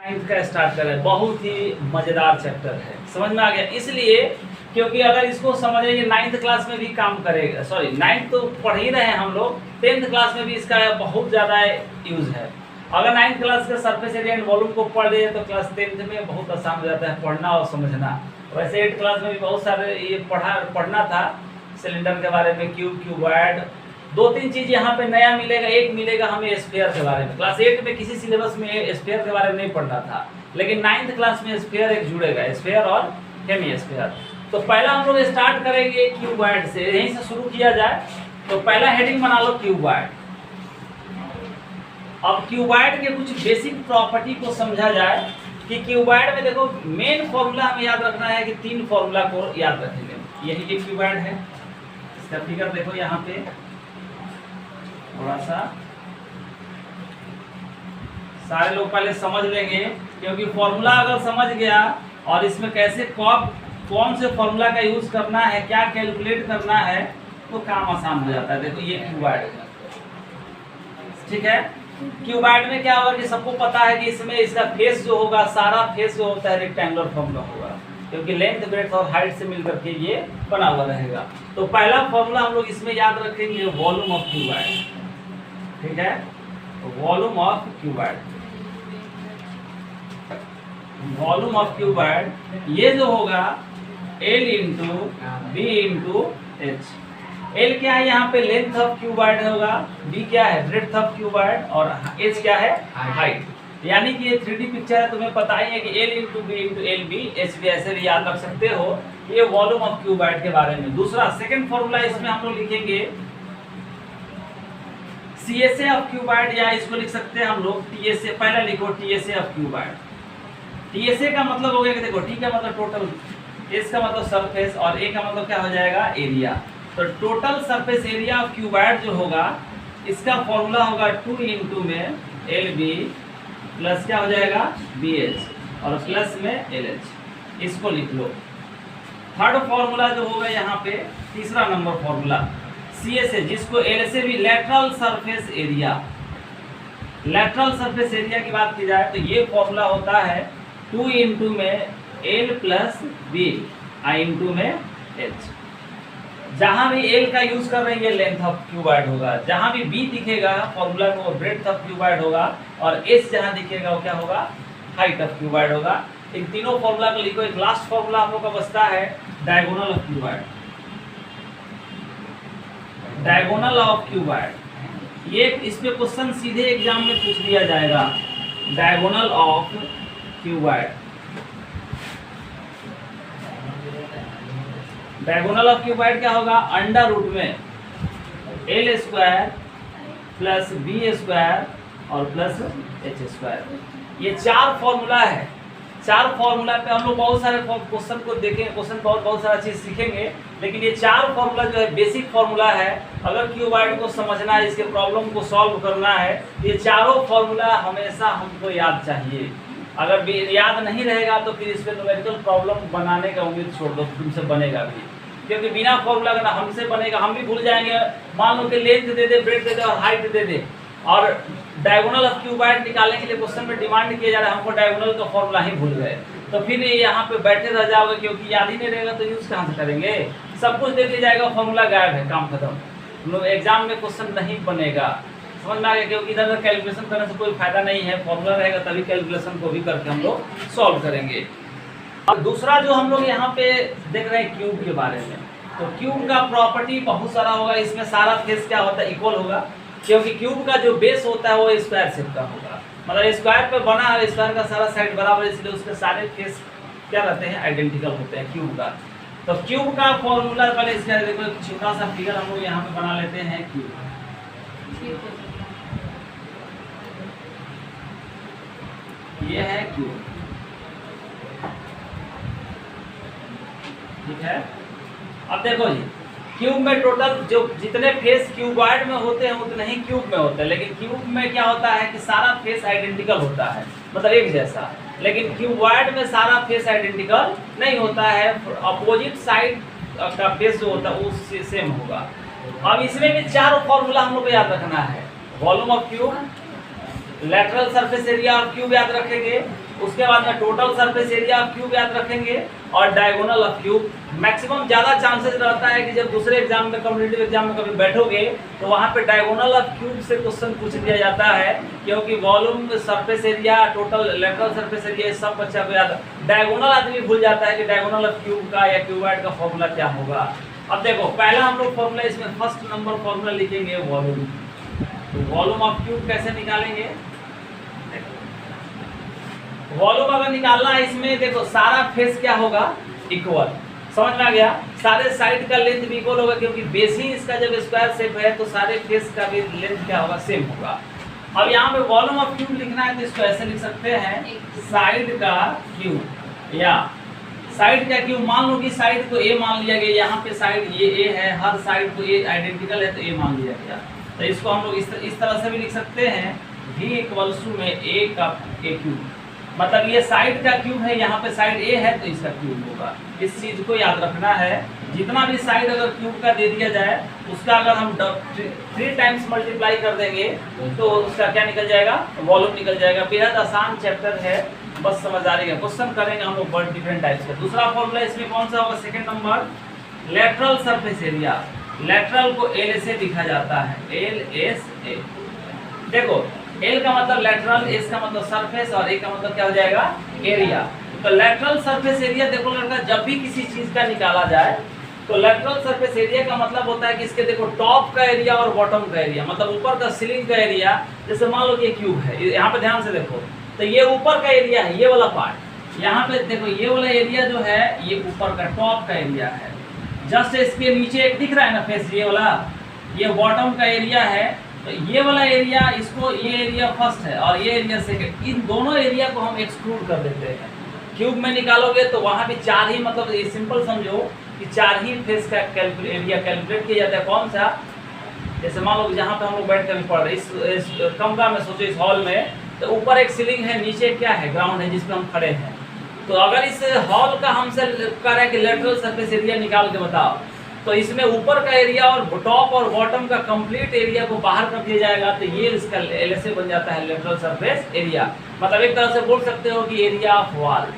Ninth का start कर रहे हैं। बहुत ही मज़ेदार चैप्टर है, समझ में आ गया। इसलिए क्योंकि अगर इसको समझेंगे नाइन्थ क्लास में भी काम करेगा, सॉरी नाइन्थ तो पढ़ ही रहे हैं हम लोग, 10th क्लास में भी इसका बहुत ज़्यादा यूज़ है। अगर 9th क्लास के सरफेस एरिया एंड वॉल्यूम को पढ़ लिए तो क्लास 10th में बहुत आसान हो जाता है पढ़ना और समझना। वैसे 8th क्लास में भी बहुत सारे ये पढ़ना था सिलेंडर के बारे में, क्यूब, क्यूबॉइड, 2-3 चीज़ यहाँ पे नया मिलेगा। एक मिलेगा हमें स्फीयर के बारे में, क्लास 8 में किसी सिलेबस में स्फीयर के बारे में नहीं पढ़ना था, लेकिन 9th क्लास में स्फीयर एक जुड़ेगा, स्फीयर और हेमी स्फीयर। तो पहला हम लोग स्टार्ट करेंगे क्यूबॉइड से, यहीं से शुरू किया जाए। तो पहला हेडिंग बना लो क्यूबॉइड। अब क्यूबॉइड के कुछ बेसिक प्रॉपर्टी को समझा जाए कि क्यूबॉइड में देखो मेन फॉर्मूला हमें याद रखना है कि 3 फॉर्मूला को याद रखेंगे। यही एक क्यूबॉइड है, इसका फिगर देखो यहाँ पे थोड़ा सा सारे लोग पहले समझ लेंगे, क्योंकि फॉर्मूला अगर समझ गया और इसमें कैसे कौन से फॉर्मूला का यूज करना है, क्या कैलकुलेट करना है, तो काम आसान हो जाता है। देखो ये क्यूबॉइड है, ठीक है। क्यूबॉइड में क्या होगा कि सबको पता है कि इसमें इसका फेस जो होगा, सारा फेस जो होता है रेक्टेंगुलर फॉर्म का होगा, क्योंकि लेंथ, ब्रेड्थ और हाइट से मिलकर के ये बना हुआ रहेगा। तो पहला फॉर्मूला हम लोग इसमें याद रखेंगे वॉल्यूम ऑफ क्यूबॉइड, ठीक है। Volume of cuboid, volume of cuboid ये जो होगा L into B into H. L क्या है यहाँ पे, लेंथ ऑफ क्यूबॉइड होगा, B क्या है, ब्रेड्थ ऑफ क्यूबॉइड, और H क्या है, हाइट। यानी कि ये 3D पिक्चर है, तुम्हें पता ही है कि L into B into L B H भी ऐसे भी याद रख सकते हो। ये वॉल्यूम ऑफ क्यूबॉइड के बारे में। दूसरा सेकंड फॉर्मूला इसमें हम लोग लिखेंगे CSA ऑफ क्यूबॉइड, या इसको लिख सकते हैं हम लोग TSA। पहला लिखो TSA ऑफ क्यूबॉइड। TSA का मतलब हो गया कि देखो T का मतलब टोटल, S का मतलब सरफेस, और A का मतलब क्या हो जाएगा, एरिया। तो total surface area of cuboid जो होगा, इसका फॉर्मूला होगा 2 इंटू में LB प्लस क्या हो जाएगा, BH, और प्लस में LH। इसको लिख लो। थर्ड फॉर्मूला जो होगा यहाँ पे, तीसरा नंबर फॉर्मूला CSA, जिसको L से भी lateral surface area, lateral surface area की बात की जाए तो ये फॉर्मूला होता है 2 इंटू में L प्लस B आई इंटू में H। जहाँ भी L का यूज कर रहे हैं ये लेंथ ऑफ क्यूबॉइड होगा, जहाँ भी B दिखेगा फॉर्मूला में वो ब्रेड्थ ऑफ क्यूबॉइड होगा, और S जहाँ दिखेगा वो क्या होगा, हाइट ऑफ क्यूबॉइड होगा। इन तीनों फॉर्मूला को लिखो। एक लास्ट फॉर्मूला हम लोग का बचता है diagonal of cuboid. Diagonal of cuboid ये इस पे क्वेश्चन सीधे एग्जाम में पूछ दिया जाएगा। Diagonal of cuboid, diagonal of cuboid क्या होगा, अंडर रूट में L square plus B square और प्लस H स्क्वायर। ये 4 फॉर्मूला है। 4 फॉर्मूला पे हम लोग बहुत सारे क्वेश्चन को देखेंगे, क्वेश्चन बहुत सारा चीज़ सीखेंगे, लेकिन ये 4 फॉर्मूला जो है बेसिक फॉर्मूला है। अगर क्यूबॉइड को समझना है, इसके प्रॉब्लम को सॉल्व करना है, ये चारों फॉर्मूला हमेशा हमको याद चाहिए। अगर याद नहीं रहेगा तो फिर इस पर न्यूमेरिकल प्रॉब्लम बनाने का उम्मीद छोड़ दो, तुमसे बनेगा भी, क्योंकि बिना फॉर्मूला का ना हमसे बनेगा, हम भी भूल जाएंगे। मान लो कि लेंथ दे दे, ब्रेड्थ दे दे और हाइट दे दे, और डायगोनल ऑफ क्यूबॉइड निकालने के लिए क्वेश्चन में डिमांड किया जा रहा है, हमको डायगोनल का फॉर्मूला ही भूल गए, तो फिर यहाँ पे बैठे रह जाओगे, क्योंकि याद ही नहीं रहेगा तो यूज़ कहाँ से करेंगे। सब कुछ दे दिया जाएगा, फॉर्मूला गायब है, काम खत्म। हम लोग एग्जाम में क्वेश्चन नहीं बनेगा, समझ में आ गया, क्योंकि इधर कैलकुलेशन करने से कोई फायदा नहीं है। फॉर्मूला रहेगा तभी कैलकुलेशन को भी करके हम लोग सॉल्व करेंगे। और दूसरा जो हम लोग यहाँ पे देख रहे हैं क्यूब के बारे में, तो क्यूब का प्रॉपर्टी बहुत सारा होगा। इसमें सारा फेस क्या होता है, इक्वल होगा, क्योंकि क्यूब का जो बेस होता है वो स्क्वायर शेप का होगा, मतलब स्क्वायर पे बना है, स्क्वायर का सारा साइड बराबर, इसलिए उसके सारे फेस क्या रहते हैं, आइडेंटिकल होते हैं क्यूब का। तो क्यूब का फॉर्मूला पहले इसका देखो, छोटा सा फिगर हम लोग यहाँ पे बना लेते हैं क्यूब। ये है क्यूब, ठीक है। अब देखो जी, क्यूब में टोटल जो जितने फेस क्यूबॉइड में होते हैं उतने ही क्यूब में होते हैं, लेकिन क्यूब में क्या होता है कि सारा फेस आइडेंटिकल होता है, मतलब एक जैसा। लेकिन क्यूबॉइड में सारा फेस आइडेंटिकल नहीं होता है, अपोजिट साइड का फेस जो होता है वो सेम होगा। अब इसमें भी 4 फॉर्मूला हम लोग को याद रखना है। Volume of cube, lateral surface area of cube याद रखेंगे, उसके बाद में total surface area of cube याद रखेंगे और डायगोनल ऑफ क्यूब। मैक्सिमम ज़्यादा चांसेस रहता है कि जब दूसरे एग्जाम में कॉम्पिटिटिव एग्जाम में कभी बैठोगे तो वहाँ पे डायगोनल ऑफ क्यूब से क्वेश्चन पूछ दिया जाता है, क्योंकि volume, surface area, total lateral surface area सब बच्चा को याद। डायगोनल आदमी भूल जाता है कि डायगोनल ऑफ क्यूब का या क्यूबॉइड का फॉर्मूला क्या होगा। अब देखो पहला हम लोग फॉर्मूला, इसमें फर्स्ट नंबर फॉर्मूला लिखेंगे वॉल्यूम। तो वॉल्यूम ऑफ क्यूब कैसे निकालेंगे? वॉल्यूम अगर निकालना है इसमें देखो सारा फेस क्या होगा, इक्वल। समझ में आ गया? सारे साइड का लेंथ भी इक्वल होगा, क्योंकि बेस ही इसका जब स्क्वायर शेप है तो सारे फेस का भी लेंथ क्या होगा, सेम होगा। अब यहाँ पे वॉल्यूम ऑफ क्यूब लिखना है तो इसको ऐसे लिख सकते हैं, साइड का क्यूब या साइड का क्यूब। मान लो कि साइड को ए मान लिया गया, यहाँ पे साइड ये ए है, हर साइड को ए आइडेंटिकल है तो ए मान लिया गया। तो इसको हम लोग इस तरह से भी लिख सकते हैं, v इक्वल्स टू में ए का ए क्यूब। मतलब ये साइड का क्यूब है, यहाँ पे साइड ए है तो इसका क्यूब होगा। इस चीज को याद रखना है। जितना भी साइड अगर क्यूब का दे दिया जाए उसका अगर हम 3 टाइम्स मल्टीप्लाई कर देंगे तो उसका क्या निकल जाएगा, वॉल्यूम निकल जाएगा। बेहद आसान चैप्टर है, बस समझदारी का क्वेश्चन करेंगे हम लोग बहुत डिफरेंट टाइप्स का। दूसरा फॉर्मूला इसमें कौन सा होगा, second number, lateral surface area. Lateral को एल से लिखा जाता है, एल एस ए। देखो एल का मतलब लेटरल, एस का मतलब सरफेस और ए का मतलब क्या हो जाएगा, एरिया। तो लेटरल सरफेस एरिया देखो लड़का, जब भी किसी चीज का निकाला जाए तो लेटरल सरफेस एरिया का मतलब होता है कि इसके देखो टॉप का एरिया और बॉटम का एरिया, मतलब ऊपर का सीलिंग का एरिया। जैसे मान लो कि ये क्यूब है, यहाँ पे ध्यान से देखो तो ये ऊपर का एरिया है, ये वाला पार्ट। यहाँ पे देखो ये वाला एरिया जो है ये ऊपर का टॉप का एरिया है। जस्ट इसके नीचे एक दिख रहा है ना फेस, ये वाला, ये बॉटम का एरिया है। तो ये वाला एरिया, इसको ये एरिया फर्स्ट है और ये एरिया सेकंड। इन दोनों एरिया को हम एक्सक्लूड कर देते हैं। क्यूब में निकालोगे तो वहाँ भी 4 ही, मतलब ये सिंपल समझो कि 4 ही फेस का एरिया कैलकुलेट किया जाता है। कौन सा? जैसे मान लो जहाँ पे हम लोग बैठ कर पढ़ रहे इस कमरा में, सोचो इस हॉल में, तो ऊपर एक सीलिंग है, नीचे क्या है, ग्राउंड है जिसपे हम खड़े हैं। तो अगर इस हॉल का हमसे कह रहा है कि लेटरल सरफेस एरिया निकाल के बताओ, तो इसमें ऊपर का एरिया और टॉप और बॉटम का कंप्लीट एरिया को बाहर कर दिया जाएगा तो ये इसका एलएसए बन जाता है, लेटरल सरफेस एरिया। मतलब एक तरह से बोल सकते हो कि एरिया ऑफ वॉल।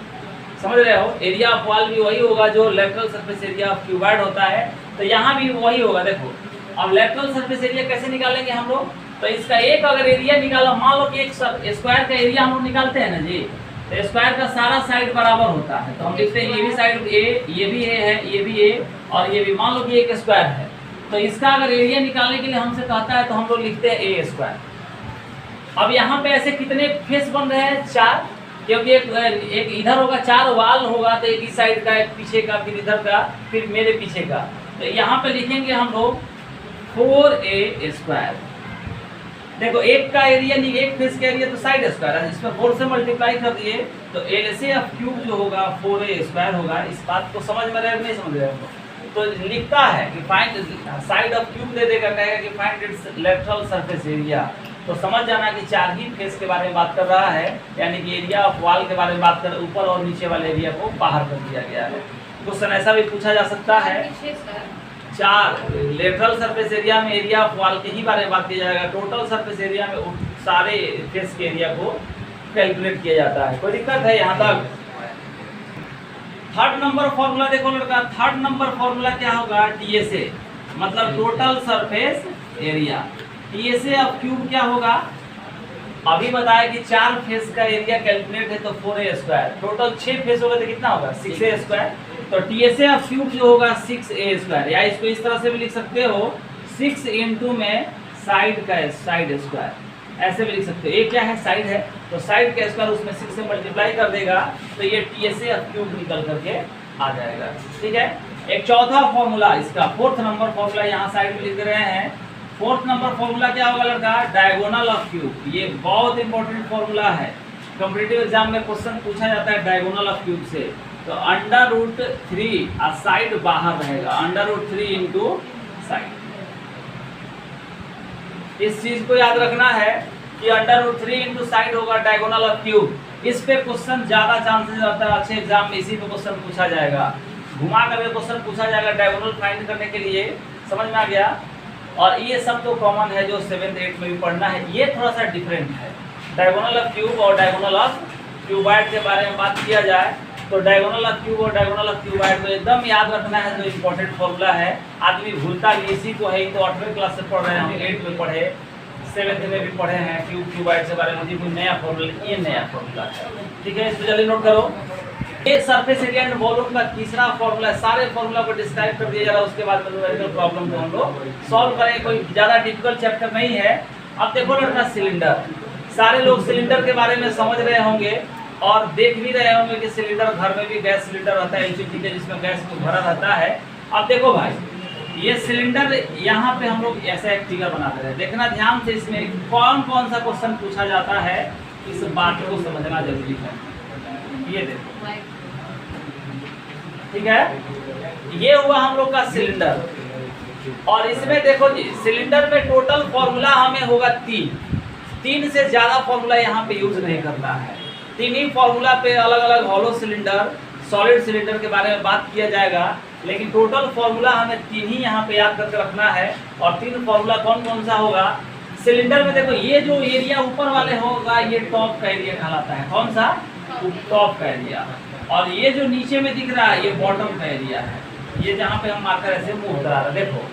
समझ रहे हो? एरिया ऑफ वॉल भी वही होगा जो lateral surface area of cuboid होता है, तो यहाँ भी वही होगा। देखो अब लेटरल सरफेस एरिया कैसे निकालेंगे हम लोग, तो इसका एक अगर एरिया निकालो, मान लो कि एक स्क्वायर का एरिया हम लोग निकालते हैं ना जी, तो स्क्वायर का सारा साइड बराबर होता है। तो हम लिखते हैं ये भी साइड ए, ये भी ए है, ये भी ए और ये भी। मान लो कि एक स्क्वायर है तो इसका अगर एरिया निकालने के लिए हमसे कहता है तो हम लोग लिखते हैं ए स्क्वायर। अब यहाँ पे ऐसे कितने फेस बन रहे हैं, 4, क्योंकि एक इधर होगा, 4 वाल होगा, तो एक इस साइड का, एक पीछे का, फिर इधर का, फिर मेरे पीछे का। तो यहाँ पे लिखेंगे हम लोग 4a स्क्वायर। देखो एक का एरिया नहीं, एक फेस का एरिया तो साइड स्क्वायर है, इसमें 4 से मल्टीप्लाई कर दिए तो एलएसए ऑफ क्यूब जो होगा 4a स्क्वायर होगा। इस बात को समझ में रहे नहीं समझ रहे हो? तो लिखता है कि फाइंड साइड ऑफ क्यूब दे देगा, कहेगा कि find its lateral surface area. तो समझ जाना कि 4 ही फेस के बारे में बात कर रहा है, यानी कि एरिया ऑफ वॉल के बारे में बात कर, ऊपर और नीचे वाले एरिया को बाहर कर दिया गया है। क्वेश्चन ऐसा भी पूछा जा सकता है, 4 लेटरल सरफेस एरिया में एरिया ऑफ वॉल के ही बारे में बात किया जाएगा, टोटल सरफेस एरिया में सारे फेस के एरिया को कैलकुलेट किया जाता है। कोई दिक्कत है यहाँ तक? थर्ड नंबर फॉर्मूला देखो लड़का, थर्ड नंबर फॉर्मूला क्या होगा, टीएसए, मतलब total surface area. TSA of cube क्या होगा, अभी बताया कि 4 फेस का एरिया कैलकुलेट है तो 4a स्क्वायर, टोटल 6 फेस होगा तो कितना होगा, 6a स्क्वायर। तो टीएसए ऑफ क्यूब जो होगा 6a स्क्वायर, या इसको इस तरह से भी लिख सकते हो 6 इंटू में साइड का साइड स्क्वायर, ऐसे भी लिख सकते हो। ये क्या है, साइड है, तो साइड का स्क्वायर उसमें 6 से मल्टीप्लाई कर देगा तो ये टीएसए ऑफ क्यूब निकल करके आ जाएगा। ठीक है। एक चौथा फॉर्मूला इसका, 4th नंबर फॉर्मूला यहाँ साइड में लिख रहे हैं। 4th नंबर फॉर्मूला क्या होगा लड़का, डायगोनल ऑफ क्यूब। ये बहुत इंपॉर्टेंट फॉर्मूला है, कॉम्पिटिटिव एग्जाम में क्वेश्चन पूछा जाता है डायगोनल ऑफ क्यूब से। तो √3 और साइड बाहर रहेगा, √3 इंटू साइड। इस चीज को याद रखना है कि √3 इंटू साइड होगा डायगोनल ऑफ क्यूब। इस पे क्वेश्चन ज्यादा चांसेस रहता है अच्छे एग्जाम में, इसी पे क्वेश्चन पूछा जाएगा, घुमा करके क्वेश्चन पूछा जाएगा डायगोनल फाइंड करने के लिए। समझ में आ गया? और ये सब तो कॉमन है जो 7th 8th में भी पढ़ना है। ये थोड़ा सा डिफरेंट है, डायगोनल ऑफ क्यूब और डायगोनल ऑफ क्यूबाइड के बारे में बात किया जाए तो डायगोनल ऑफ क्यूब और डायगोनल ऑफ क्यूबाइड को एकदम याद रखना है, जो इम्पोर्टेंट फॉर्मूला है। आदमी भूलता भी इसी को है, तो 8वीं क्लास से पढ़ रहे हैं, हम 8 में पढ़े, 7th में भी पढ़े हैं क्यूब क्यूबाइड के बारे में। जी कोई नया फॉर्मूला, ये नया फॉर्मूला है, ठीक है, इसको जल्दी नोट करो। ये सरफेस एरिया एंड वॉल्यूम का तीसरा फॉर्मूला, सारे फॉर्मूला को डिस्क्राइब कर दिया जा रहा है, उसके बाद मैथमेटिकल प्रॉब्लम को हम लोग सॉल्व करें। कोई ज़्यादा डिफिकल्ट चैप्टर नहीं है। अब देखो लड़का, सिलेंडर, सारे लोग सिलेंडर के बारे में समझ रहे होंगे और देख भी रहे होंगे कि सिलेंडर, घर में भी गैस सिलेंडर रहता है एलपीजी के, जिसमें गैस भरा रहता है। अब देखो भाई, ये सिलेंडर, यहाँ पे हम लोग ऐसा एक फिगर बनाते हैं, देखना ध्यान से, इसमें कौन कौन सा क्वेश्चन पूछा जाता है, इस बात को समझना जरूरी है। ये देखो, ठीक है, ये हुआ हम लोग का सिलेंडर। और इसमें देखो जी, सिलेंडर में टोटल फॉर्मूला हमें होगा 3 से ज़्यादा फॉर्मूला यहाँ पे यूज नहीं करना है। 3 ही फॉर्मूला पे अलग अलग हॉलो सिलेंडर, सॉलिड सिलेंडर के बारे में बात किया जाएगा, लेकिन टोटल फॉर्मूला हमें 3 ही यहाँ पे याद करके रखना है। और 3 फॉर्मूला कौन कौन सा होगा सिलेंडर में? देखो, ये जो एरिया ऊपर वाले होगा, ये टॉप का एरिया कहलाता है। कौन सा? टॉप का एरिया। और ये जो नीचे में दिख रहा है, ये बॉटम का एरिया है। ये जहाँ पे हम मार्कर ऐसे मूव करा रहे, देखो,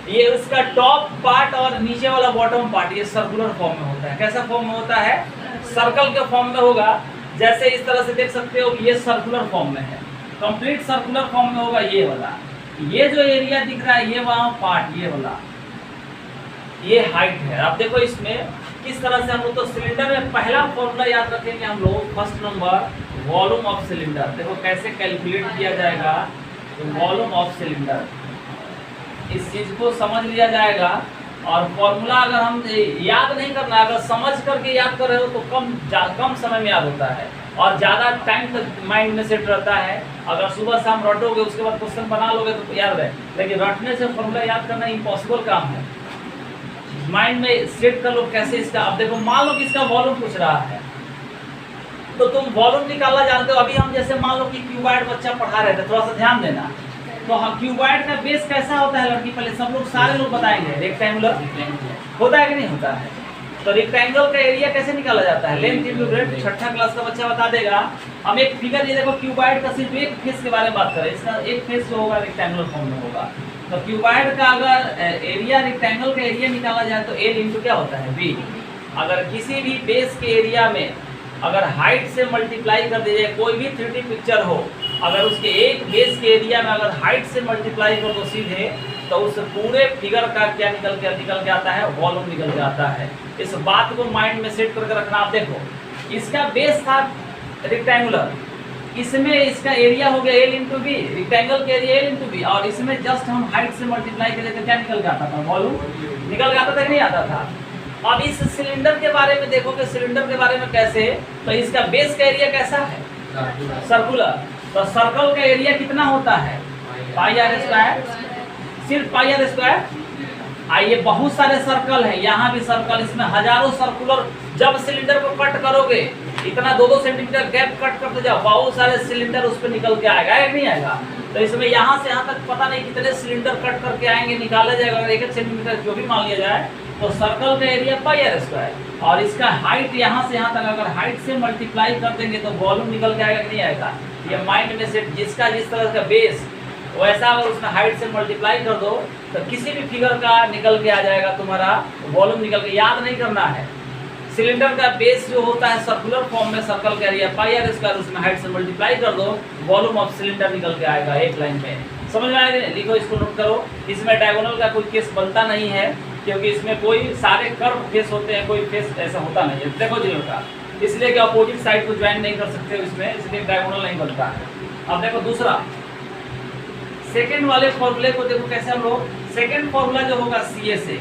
ये उसका टॉप पार्ट और नीचे वाला बॉटम पार्ट, ये सर्कुलर फॉर्म में होता है। कैसा फॉर्म में होता है? सर्कल के फॉर्म में होगा। जैसे इस तरह से देख सकते हो, ये सर्कुलर फॉर्म में है, कंप्लीट सर्कुलर फॉर्म में होगा ये वाला। ये जो एरिया दिख रहा है, ये वहाँ पार्ट, ये वाला, ये हाइट है। अब देखो इसमें किस तरह से हम लोग, तो सिलेंडर में पहला फॉर्मूला याद रखेंगे हम लोग, first number, volume of cylinder. देखो कैसे कैलकुलेट किया जाएगा, तो वॉल्यूम ऑफ सिलेंडर, इस चीज को समझ लिया जाएगा। और फॉर्मूला अगर हम याद नहीं करना है, अगर समझ करके याद कर रहे हो तो कम समय में याद होता है और ज़्यादा टाइम तक माइंड में सेट रहता है। अगर सुबह शाम रटोगे, उसके बाद क्वेश्चन बना लोगे तो याद रहे, लेकिन रटने से फॉर्मूला याद करना इम्पॉसिबल काम है। माइंड में सेट कर लो कैसे इसका। अब देखो, मान लो कि इसका वॉल्यूम पूछ रहा है, तो तुम वॉल्यूम निकालना जानते हो। अभी हम जैसे मान लो कि क्यूबाइड बच्चा पढ़ा रहे थे, थोड़ा सा ध्यान देना। तो हम क्यूबाइड का बेस कैसा होता है लड़की, पहले सब लोग, सारे लोग बताएंगे। रेक्टेंगुलर होता है कि नहीं होता है? तो रेक्टेंगल का एरिया कैसे निकाला जाता है? लेंथ इंटू ब्रेड्थ, 6ठा क्लास का बच्चा बता देगा। हम एक फिगर, ये देखो, क्यूबाइड का सिर्फ एक फेस के बारे में बात करें, इसका एक फेस जो होगा रेक्टेंगुलर फॉर्म में होगा। तो क्यूबाइड का अगर एरिया, रेक्टेंगल का एरिया निकाला जाए तो एल इंटू क्या होता है? बी। अगर किसी भी बेस के एरिया में अगर हाइट से मल्टीप्लाई कर दी जाए, कोई भी 3D पिक्चर हो, अगर उसके एक बेस के एरिया में अगर हाइट से मल्टीप्लाई कर दो सीधे, तो उस पूरे फिगर का क्या निकल के आता है? वॉल्यूम निकल के आता है। इस बात को माइंड में सेट करके रखना। आप देखो, इसका बेस था रेक्टेंगुलर, इसमें इसका एरिया हो गया एल इंटू बी, रेक्टेंगल के एरिया एल इंटू बी, और इसमें जस्ट हम हाइट से मल्टीप्लाई करें तो क्या निकल के आता था? वॉल्यूम निकल के आता था कि नहीं आता था? अब इस सिलेंडर के बारे में देखो कि सिलेंडर के बारे में कैसे, तो इसका बेस का एरिया कैसा है? सर्कुलर। तो सर्कल का एरिया कितना होता है? पाई आर स्क्वायर, सिर्फ पाई आर स्क्वायर। आइए, बहुत सारे सर्कल है, यहाँ भी सर्कल, इसमें हजारों सर्कुलर। जब सिलेंडर को कट करोगे, इतना 2-2 सेंटीमीटर गैप कट करते जाओ, बहुत सारे सिलेंडर उस पर निकल के आएगा, या नहीं आएगा? तो इसमें यहाँ से यहाँ तक पता नहीं कितने सिलेंडर कट करके आएंगे, निकाला जाएगा। अगर 1-1 सेंटीमीटर जो भी मान लिया जाए, तो सर्कल का एरिया पाई आर स्क्वायर, और इसका हाइट यहाँ से यहाँ तक अगर हाइट से मल्टीप्लाई कर देंगे तो वॉल्यूम निकल के आएगा कि नहीं आएगा? ये माइंड में सेट, जिसका जिस तरह का बेस, वैसा अगर उसका हाइट से मल्टीप्लाई कर दो तो किसी भी फिगर का निकल के आ जाएगा, तुम्हारा वॉल्यूम निकल के। याद नहीं करना है, सिलेंडर का बेस जो होता है सर्कुलर फॉर्म में, सर्कल का एरिया पाई आर स्क्वायर, उसमें हाइट से मल्टीप्लाई कर दो, वॉल्यूम ऑफ सिलेंडर निकल के आएगा एक लाइन में। समझ में आएगा? लिखो, इसको नोट करो। इसमें डायगोनल का कोई केस बनता नहीं है, क्योंकि इसमें कोई सारे कर्व फेस होते हैं, कोई फेस ऐसा होता नहीं है। देखो जी लड़का, इसलिए कि अपोजिट साइड को ज्वाइन नहीं कर सकते हो इसमें, इसलिए डायगोनल नहीं बनता है। अब देखो दूसरा, सेकेंड वाले फॉर्मूले को देखो कैसे हम लोग, सेकेंड फॉर्मूला जो होगा CA से,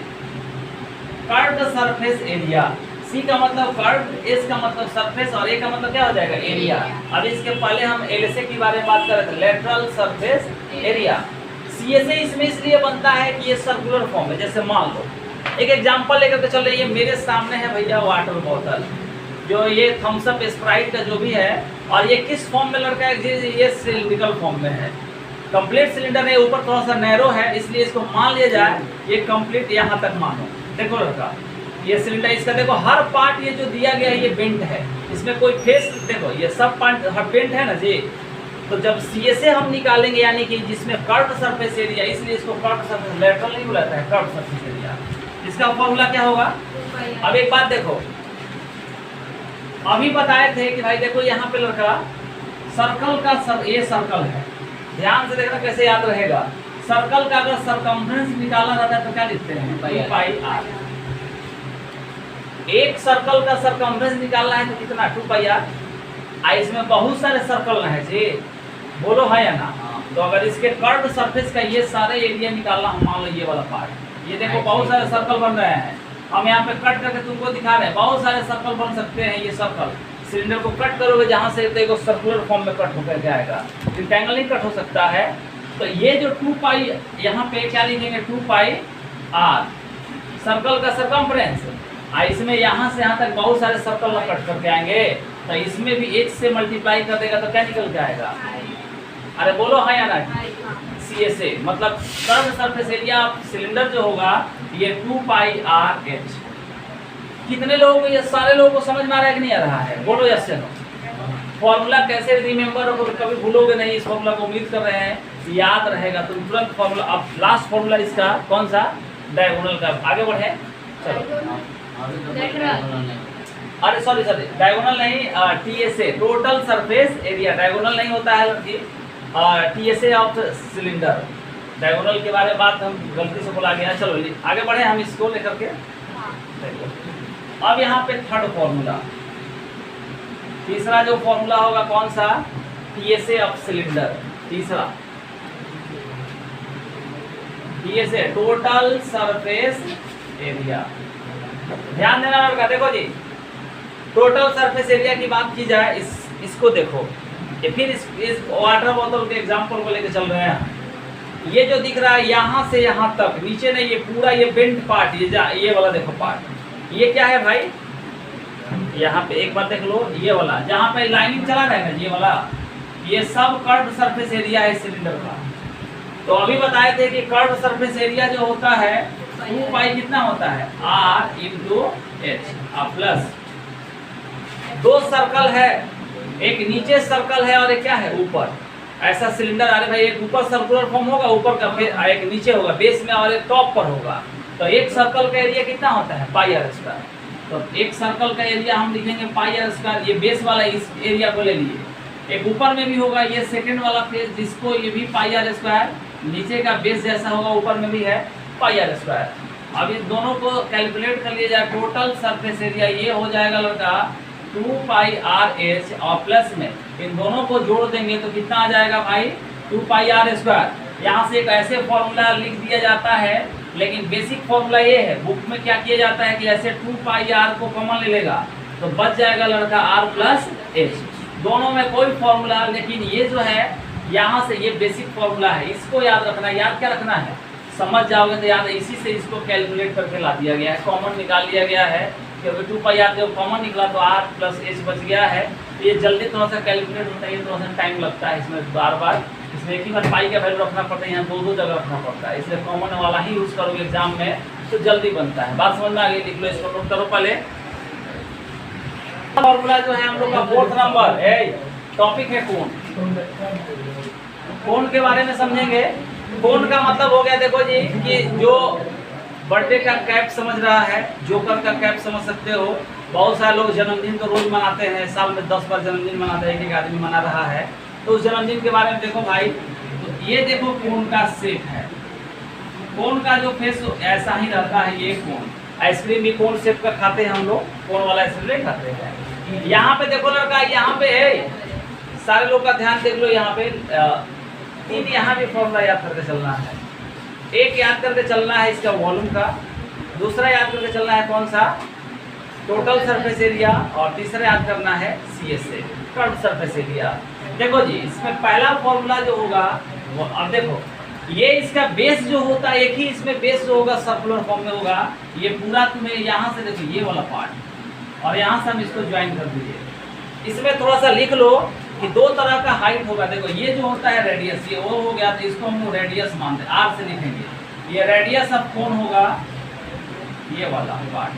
कर्व्ड सरफेस एरिया। C का मतलब कर्व्ड, S का मतलब सरफेस, और A का मतलब क्या हो जाएगा? एरिया। अब इसके पहले हम LSA के बारे में बात कर रहे थे, लेटरल सरफेस एरिया। CA से इसमें इसलिए बनता है कि ये सर्कुलर फॉर्म है। जैसे मान लो, एक एग्जांपल लेकर के चल रहे, ये मेरे सामने है भैया वाटर बॉटल, जो ये थम्स अप स्प्राइट का जो भी है, और ये किस फॉर्म में लड़का है? ये सिलिंड्रिकल फॉर्म में है। कंप्लीट सिलेंडर है, ऊपर थोड़ा सा नैरो है, इसलिए इसको मान लिया जाए ये कंप्लीट यहाँ तक मानो। देखो लड़का, ये सिलेंडर, इसका देखो हर पार्ट ये जो दिया गया है ये बेंट है, इसमें कोई फेस, देखो ये सब पार्ट हर बेंट है ना जी। तो जब CSA हम निकालेंगे यानी कि जिसमें कर्व्ड सरफेस एरिया, इसलिए इसको कर्व्ड सरफेस, लेटरल नहीं बुलाता है, कर्व्ड सरफेस एरिया, इसका फॉर्मूला क्या होगा। अब एक बात देखो, अभी बताए थे कि भाई देखो यहाँ पे लड़का सर्कल का ये सर्कल है, ध्यान से देखना कैसे याद रहेगा। सर्कल का अगर सरकमफ्रेंस निकाला जाता है तो क्या लिखते हैं, 2πr। एक सर्कल का सरकमफ्रेंस निकालना है तो कितना, 2πr। इसमें बहुत सारे सर्कल है जी, बोलो है या ना। तो अगर इसके कर्व सरफेस का ये सारे एरिया निकालना, हम मान लो ये वाला पार्ट, ये देखो बहुत सारे सर्कल बन रहे हैं, हम यहाँ पे कट करके तुमको दिखा रहे हैं, बहुत सारे सर्कल बन सकते हैं। ये सर्कल सिलेंडर को कट करोगे जहाँ से देखो सर्कुलर फॉर्म में कट होकर के आएगा, रेक्टेंगल नहीं कट हो सकता है। तो ये जो 2π यहाँ पे क्या लिखेंगे, 2πr सर्कल का सरकमफ्रेंस, इसमें यहाँ से यहाँ तक बहुत सारे सर्कल कट करके आएंगे, तो इसमें भी 1 से मल्टीप्लाई कर देगा तो क्या निकल के आएगा, अरे बोलो हाँ या ना। CSA मतलब कर्व्ड सरफेस एरिया सिलेंडर जो होगा ये 2πrh। कितने लोगों को, ये सारे लोगों को समझ में आ रहा है कि नहीं आ रहा है, बोलो यस या नो। फॉर्मूला कैसे रिमेंबर हो, कभी भूलोगे नहीं इस फॉर्मूला को, उम्मीद कर रहे हैं याद रहेगा तुम तुरंत फॉर्मूला। अब लास्ट फॉर्मूला इसका कौन सा, डायगोनल का। आगे बढ़े, चलो। अरे सॉरी डायगोनल नहीं, TSA total surface area, diagonal नहीं होता है लड़की, TSA ऑफ सिलेंडर। डायगोनल के बारे में बात हम गलती से बोला गया। चलो आगे बढ़े हम इसको लेकर के। अब यहाँ पे थर्ड फॉर्मूला, तीसरा जो फॉर्मूला होगा कौन सा, TSA ऑफ सिलेंडर। तीसरा TSA टोटल सरफेस एरिया। ध्यान देना लड़का, देखो जी टोटल सरफेस एरिया की बात की जाए, इसको देखो, ये फिर इस वाटर बोतल के एग्जांपल को लेके चल रहे हैं। ये जो दिख रहा है यहाँ से यहाँ तक, नीचे नहीं, ये पूरा ये बेंट पार्ट, ये वाला देखो पार्ट, ये क्या है भाई, यहाँ पे एक बार देख लो, ये वाला जहाँ पे लाइनिंग चला रहा है ना, ये वाला, ये सब कर्व्ड सरफेस एरिया है सिलेंडर का। तो अभी बताए थे कि कर्व्ड सरफेस एरिया जो होता है 2π कितना होता है, r × h प्लस दो सर्कल है, एक नीचे सर्कल है और एक क्या है ऊपर। ऐसा सिलेंडर, अरे भाई एक ऊपर सर्कुलर फॉर्म होगा ऊपर का, फिर एक नीचे होगा बेस में और एक टॉप पर होगा। तो एक सर्कल का एरिया कितना होता है, πr²। तो एक सर्कल का एरिया हम लिखेंगे πr²। ये बेस वाला इस एरिया को ले लिए, एक ऊपर में भी होगा ये सेकंड वाला फेस, जिसको ये भी πr², नीचे का बेस जैसा होगा ऊपर में भी है πr²। अब इन दोनों को कैलकुलेट कर लिया जाए, टोटल सरफेस एरिया ये हो जाएगा लड़का 2πrh, और प्लस में इन दोनों को जोड़ देंगे तो कितना आ जाएगा भाई, 2πr²। यहाँ से एक ऐसे फॉर्मूला लिख दिया जाता है, लेकिन बेसिक फॉर्मूला ये है, बुक में क्या किया जाता है कि ऐसे 2πr को कॉमन ले लेगा तो बच जाएगा लड़का r + h। दोनों में कोई फॉर्मूला, लेकिन ये जो है यहाँ से ये बेसिक फॉर्मूला है, इसको याद रखना। याद क्या रखना है, समझ जाओगे तो याद है, इसी से इसको कैलकुलेट करके ला दिया गया है, कॉमन निकाल लिया गया है, क्योंकि 2πr जब कॉमन निकला तो r + h बच गया है। ये जल्दी थोड़ा सा कैलकुलेट होता है, थोड़ा सा टाइम लगता है इसमें, बार बार इसमें एक ही बार पाई का वैल्यू रखना पड़ता है, यहाँ दो जगह रखना पड़ता है, इसलिए कॉमन वाला ही यूज करोगे एग्जाम में तो जल्दी बनता है। बात समझ में आ गई, लिख लो, इसको नोट करो पहले। फॉर्मूला जो है हम लोग का 4th नंबर है, टॉपिक है कोण। कोण के बारे में समझेंगे। कोण का मतलब हो गया, देखो जी, कि जो बर्थडे का कैप समझ रहा है, जोकर का कैप समझ सकते हो। बहुत सारे लोग जन्मदिन तो रोज मनाते हैं, साल में 10 बार जन्मदिन मनाते हैं, एक आदमी मना रहा है, तो उस जन्मदिन के बारे में देखो भाई। तो ये देखो कोण का शेप है, कोण का जो फेस ऐसा ही रहता है। ये कोण, आइसक्रीम भी कोण शेप का खाते हैं हम लोग, कोण वाला आइसक्रीम नहीं खाते हैं। यहाँ पे देखो लड़का, यहाँ पे है, सारे लोग का ध्यान देख लो, यहाँ पे 3 यहाँ भी फॉर्मूला याद करके चलना है। एक याद करके चलना है इसका वॉल्यूम का, दूसरा याद करके चलना है कौन सा, टोटल सरफेस एरिया, और तीसरा याद करना है CSA कर्व्ड सरफेस एरिया। देखो जी, इसमें पहला फॉर्मूला जो होगा वो, अब देखो ये इसका बेस जो होता है, एक ही इसमें बेस जो होगा सर्कुलर फॉर्म में होगा। ये पूरा तुम्हें यहाँ से देखो ये वाला पार्ट, और यहाँ से हम इसको ज्वाइन कर दीजिए। इसमें थोड़ा सा लिख लो कि 2 तरह का हाइट होगा। देखो ये जो होता है रेडियस, ये वो हो गया, तो इसको हम रेडियस मानते हैं, R से लिखेंगे। ये रेडियस ऑफ कोण होगा, ये वाला पार्ट,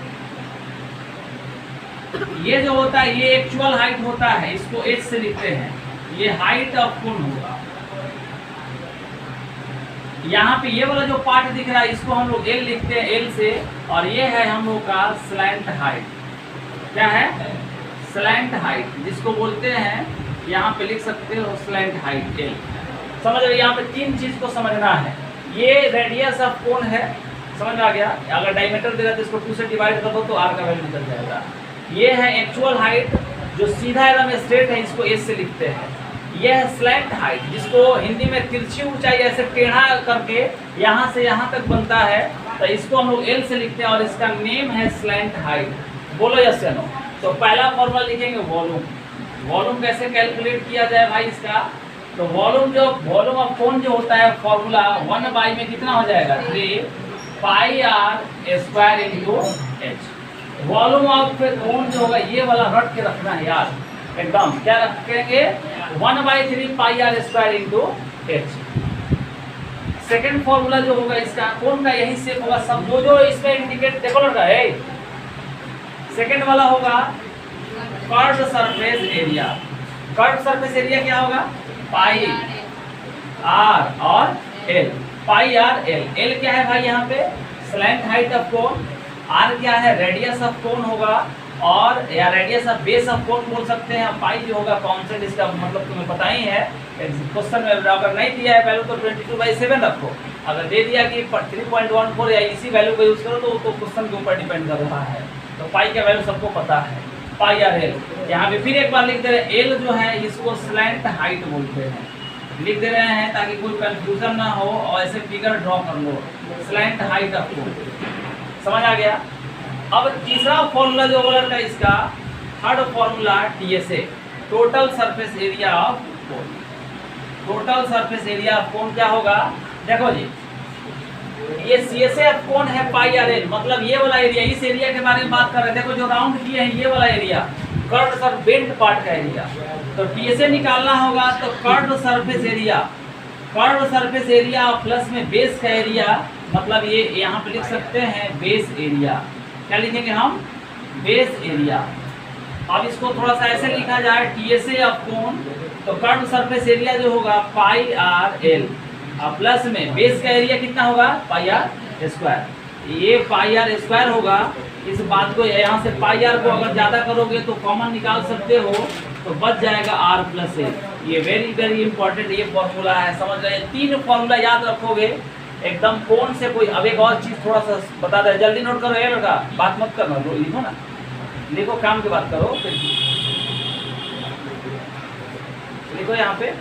ये जो होता है ये एक्चुअल हाइट होता है, इसको h से लिखते हैं, ये हाइट ऑफ कोन होगा। यहाँ पे ये वाला जो पार्ट दिख रहा है इसको हम लोग L लिखते हैं L से, और ये है हम लोग का स्लैंट हाइट। क्या है? स्लैंट हाइट, जिसको बोलते हैं यहाँ पे लिख सकते हो स्लैंट हाइट L। समझ रहे? यहाँ पे तीन चीज को समझना है। ये रेडियस ऑफ कोन है, समझ आ गया? अगर डायमीटर दे रहा है तो इसको 2 से डिवाइड कर दो तो r का वैल्यू निकल जाएगा। ये है एक्चुअल हाइट जो सीधा एकदम स्ट्रेट है, इसको s से लिखते हैं। यह है स्लैंट हाइट, जिसको हिंदी में तिरछी ऊंचाई ऐसे टेढ़ा करके यहाँ से यहाँ तक बनता है, तो इसको हम लोग L से लिखते हैं और इसका नेम है स्लैंट हाइट। बोलो यस या नो? तो पहला फॉर्मूला लिखेंगे वॉल्यूम। वॉल्यूम कैसे कैलकुलेट किया जाए भाई इसका? तो वॉल्यूम ऑफ कोन जो होता है फॉर्मूला 1 बाई में कितना हो जाएगा? 3 पाई r square into h। Volume of cone जो होगा ये वाला रट के रखना है यार एकदम। क्या रखेंगे? 1/3 पाई r square into h। Second formula जो होगा इसका कोन का यही शेप होगा, सब जो इसमें इंडिकेट देखो लड़का है। सेकेंड वाला होगा curved surface area. Curved surface area क्या होगा? पाई r और l। पाई r l। l क्या है भाई यहाँ पे? Slant height of cone. r क्या है? रेडियस ऑफ कोन होगा, और या radius of base of cone बोल सकते हैं। पाई जो होगा कांस्टेंट, इसका मतलब तुम्हें पता ही है। क्वेश्चन में अगर नहीं दिया है वैल्यू तो 22/7 रखो। अगर दे दिया कि 3.14 या इसी वैल्यू का यूज करो तो क्वेश्चन के ऊपर डिपेंड कर रहा है। तो पाई का वैल्यू सबको पता है, पाई आर एल। यहाँ पे फिर एक बार लिख दे रहे हैं, एल जो है इसको स्लैंट हाइट बोलते हैं। लिख दे रहे हैं ताकि कोई कंफ्यूजन ना हो, और ऐसे फिगर ड्रॉ कर लो, स्लैंट हाइट ऑफ कोन। समझ आ गया? अब तीसरा फॉर्मूला जो बोला था इसका, third formula TSA, total surface area of cone. Total surface area of cone क्या होगा? देखो जी, ये CSA ऑफ कोन है पाई आर एल, मतलब ये वाला एरिया, इस एरिया के बारे में बात कर रहे हैं। देखो जो राउंड किए हैं ये वाला area, curved sir bent part का एरिया। तो TSA निकालना होगा तो curved surface area, curved surface area plus में बेस का एरिया, मतलब ये यहाँ पे लिख सकते हैं बेस एरिया। क्या लिखेंगे हम? Base area. अब इसको थोड़ा सा ऐसे लिखा जाए, TSA ऑफ कोन, तो कर्व्ड सरफेस एरिया जो होगा पाई आर एल, और प्लस में बेस का एरिया कितना होगा? पाई आर स्क्वायर। ये पाई आर स्क्वायर होगा। इस बात को यहाँ से पाई आर को अगर ज़्यादा करोगे तो कॉमन निकाल सकते हो, तो बच जाएगा आर प्लस एल। ये वेरी वेरी इंपॉर्टेंट ये फॉर्मूला है, समझ रहे हैं? 3 फॉर्मूला याद रखोगे एकदम। कौन से कोई अब एक और चीज़ थोड़ा सा बता दे, जल्दी नोट करो ये लड़का, बात मत करना, लिखो ना, लिखो, काम की बात करो। फिर लिखो यहाँ पे,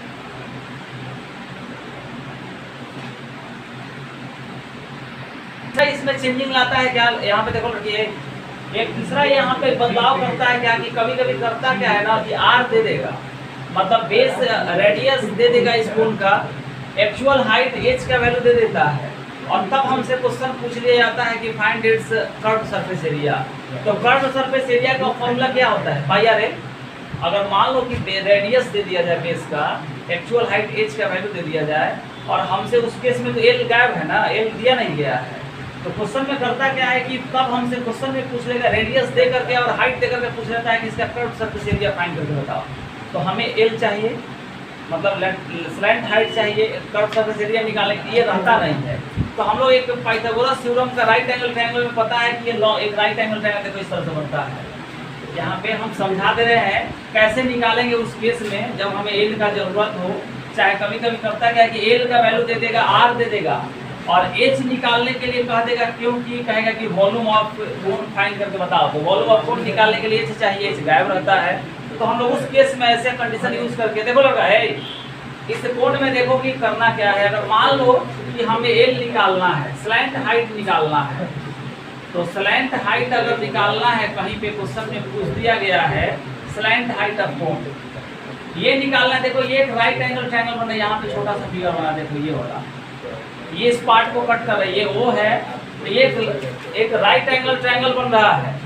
इसमें चेंजिंग लाता है क्या? यहाँ पे देखो लड़की, एक तीसरा यहाँ पे बदलाव करता है क्या कि कभी कभी करता क्या है ना कि आर दे देगा, मतलब बेस रेडियस दे देगा इस कोन का, एक्चुअल हाइट h का वैल्यू दे देता है, और तब हमसे क्वेश्चन पूछ लिया जाता है कि find its curved surface area. तो कर्व्ड सरफेस एरिया का फॉर्मूला क्या होता है? पाई आर एल। अगर मान लो कि रेडियस दे दिया जाए बेस का, एक्चुअल हाइट h का वैल्यू दे दिया जाए, और हमसे उस केस में तो l गायब है ना, l दिया नहीं गया है। तो क्वेश्चन में करता क्या है कि तब हमसे क्वेश्चन में पूछ लेगा, रेडियस दे करके और हाइट दे करके पूछ लेता है कि इसका कर्व्ड सरफेस एरिया फाइंड करके बताओ। तो हमें l चाहिए, मतलब स्लैंट हाइट चाहिए, कर्व्ड सरफेस एरिया निकालेंगे, ये रहता नहीं है। तो हम लोग एक पाइथागोरस थ्योरम का राइट एंगल ट्रायंगल में पता है कि ये एक राइट एंगल ट्रायंगल देखो इस तरह से बनता है। यहाँ पे हम समझा दे रहे हैं कैसे निकालेंगे उस केस में जब हमें एल का जरूरत हो। चाहे कभी कभी करता क्या कि एल का वैल्यू दे देगा, आर दे देगा, और एच निकालने के लिए कह देगा, क्योंकि कहेगा कि वॉल्यूम ऑफ कोन फाइंड करके बताओ। तो वॉल्यूम ऑफ कोन निकालने के लिए एच चाहिए, एच गायब रहता है। तो हम लोग उस केस में ऐसे कंडीशन यूज करके देखो लगा है, इस कोड में देखो कि करना क्या है। अगर मान लो कि हमें एल निकालना है, स्लैंट हाइट निकालना है, तो स्लैंट हाइट अगर निकालना है, कहीं पे क्वेश्चन में पूछ दिया गया है स्लैंट हाइट ऑफ कोन, ये निकालना है। देखो ये एक राइट एंगल ट्रायंगल बना है, यहाँ पे छोटा सा फिगर बना, देखो ये वाला, ये इस पार्ट को कट कर रहा है, ये ओ है, तो ये एक राइट एंगल ट्रायंगल बन रहा है।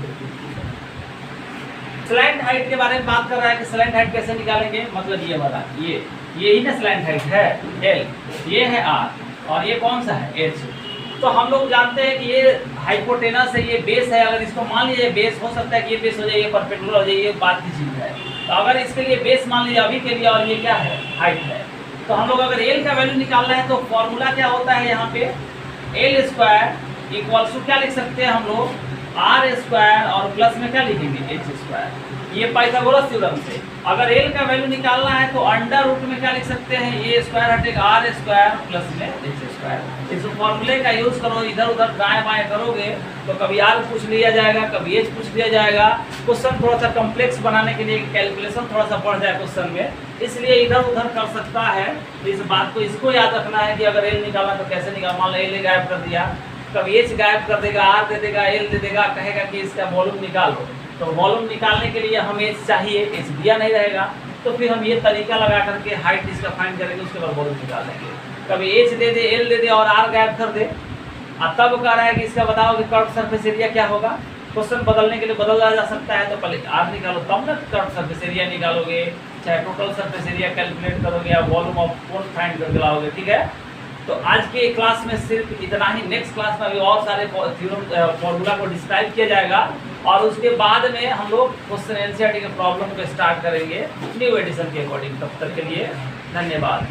स्लैंट हाइट के बारे में बात कर रहा है कि स्लैंट हाइट कैसे निकालेंगे, मतलब ये वाला, ये ही ना स्लैंट हाइट है एल, ये है आर, और ये कौन सा है एच। तो हम लोग जानते हैं कि ये हाइपोटेनस है, ये बेस है। अगर इसको मान लीजिए बेस, हो सकता है कि ये बेस हो जाए, ये परपेंडिकुलर हो जाए, ये बात की चीज़ है। तो अगर इसके लिए बेस मान लीजिए अभी के लिए, और ये क्या है, हाइट है, तो हम लोग अगर एल का वैल्यू निकालना है तो फॉर्मूला क्या होता है यहाँ पे, एल स्क्वायर इक्वल्स टू क्या लिख सकते हैं हम लोग, आर स्क्वायर और प्लस में क्या लिखेंगे, एच स्क्वायर। ये पाइथागोरस थ्योरम से। अगर एल का वैल्यू निकालना है तो अंडर रूट में क्या लिख सकते हैं, ए स्क्वायर हटेगा आर स्क्वायर प्लस में एच स्क्वायर। इस फॉर्मूले का यूज करो, इधर उधर दाएं बाएं करोगे तो कभी आर पूछ लिया जाएगा, कभी एच पूछ लिया जाएगा। क्वेश्चन थोड़ा सा कॉम्प्लेक्स बनाने के लिए कैलकुलेशन थोड़ा सा बढ़ जाए क्वेश्चन में, इसलिए इधर उधर कर सकता है। तो इस बात को, इसको याद रखना है कि अगर एल निकालना तो कैसे निकाल, मान लो एल गायब कर दिया, कभी एच गायब कर देगा, आर दे देगा, एल दे देगा, कहेगा कि इसका वॉल्यूम निकालो। तो वॉल्यूम निकालने के लिए हमें एच चाहिए, एच दिया नहीं रहेगा, तो फिर हम ये तरीका लगा करके हाइट इसका फाइंड करेंगे, उसके बाद वॉल्यूम निकाल देंगे। कभी एच दे दे, एल दे दे और आर गायब कर दे, और तब कह रहा है कि इसका बताओ कि कर्व सरफेस एरिया क्या होगा। क्वेश्चन बदलने के लिए बदला जा सकता है, तो पहले आर निकालो तब ना कर्व सरफेस एरिया निकालोगे, चाहे टोटल सरफेस एरिया कैलकुलेट करोगे या वॉल्यूम ऑफ कोन फाइंड करके लाओगे। ठीक है, तो आज के क्लास में सिर्फ इतना ही। नेक्स्ट क्लास में अभी और सारे थ्योरम फॉर्मूला को डिस्क्राइब किया जाएगा, और उसके बाद में हम लोग क्वेश्चन एनसीईआरटी के प्रॉब्लम को स्टार्ट करेंगे न्यू एडिशन के अकॉर्डिंग। तब तक के लिए धन्यवाद।